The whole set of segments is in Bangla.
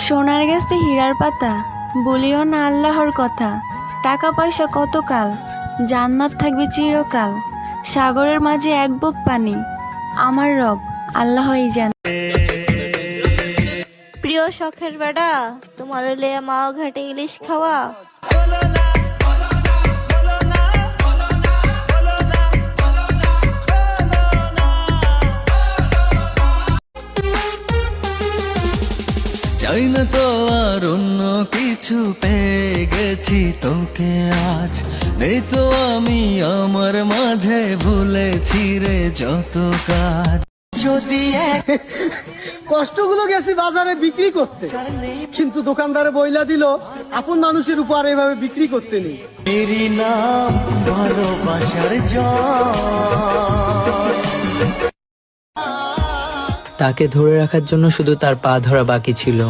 সোনার গেছে হীরার পাতা, বলিও না আল্লাহর কথা। টাকা পয়সা কতকাল, জান্নাত থাকবে চিরকাল। সাগরের মাঝে এক বুক পানি, আমার রব আল্লাহই জানে। প্রিয় শখের বেড়া, তোমার লেয়া মাও ঘাটে ইলিশ খাওয়া। চাই না তো আর অন্য কিছু, পেয়ে গেছি তোকে আজ। নেই তো আমি আমার মাঝে, ভুলেছি রে যত কাজ। যদি কষ্টগুলো গেছি বাজারে বিক্রি করতে, কিন্তু দোকানদারে বইলা দিল আপন মানুষের উপর এভাবে বিক্রি করতে নেই। মেরি নাম ভালোবাসার তাকে ধরে রাখার জন্য শুধু তার পা ধরা বাকি ছিল।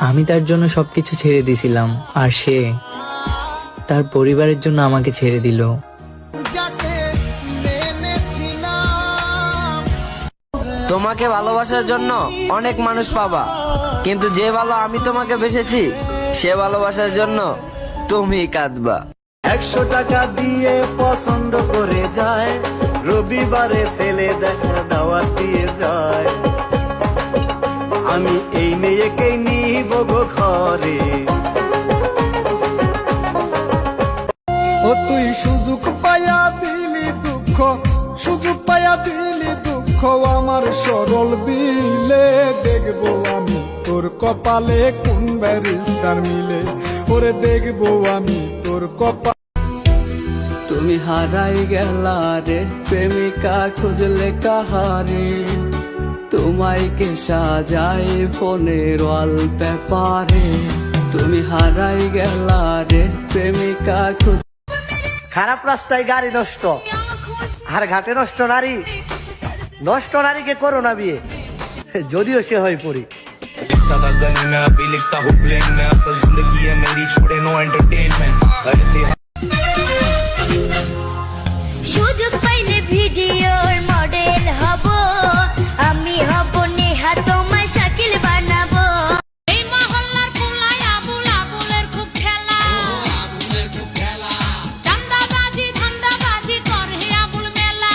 আমি তার জন্য সবকিছু ছেড়ে দিছিলাম, আর সে তার পরিবারের জন্য আমাকে ছেড়ে দিল। তোমাকে ভালোবাসার জন্য অনেক মানুষ পাবা, কিন্তু যে ভালো আমি তোমাকে বেসেছি, সে ভালোবাসার জন্য তুমি কাঁদবা। 100 টাকা দিয়ে পছন্দ করে যায়, রবিবারে ছেলে দেখার দাওয়াত দিয়ে যায়। আমি এই মেয়েকে নিব গো ঘরে। ও তুই সুযোগ পায়া দিলি দুঃখ, সুযোগ পায়া দিলি দুঃখ আমার সরল দিলে। দেখবো আমি তোর কপালে কোন ব্যারিস্টার মিলে, ওরে দেখবো আমি তোর কপাল। তুমি হারাই গেলা রে প্রেমিকা, খুঁজলে কাহারে। তোমায় কে সাজায় ফোনের ওয়ালপেপারে। তুমি হারাই গেলা রে প্রেমিকা। খারাপ রাস্তায় গাড়ি নষ্ট, আর ঘাটে নষ্ট নারী। নষ্ট নারীকে করো না বিয়ে, যদিও সে হয় পড়ি। সুযোগ পাইলে ভিডিওর মডেল হব, আমি হব নেহা, তোমায় শাকিল বানাবো। এই মহল্লার পোলায় আবুল আবুলের খুব খেলা, চান্দাবাজি ধান্দাবাজি করে আবুল মেলা।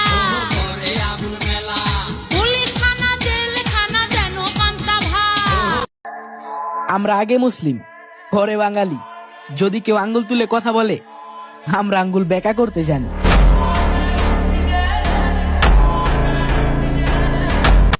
পুলিশ থানা জেল খানা যেন পান্তা ভাত। আমরা আগে মুসলিম, পরে বাঙালি। যদি কেউ আঙ্গুল তুলে কথা বলে, আমরা আঙ্গুল বেঁকা করতে জানি।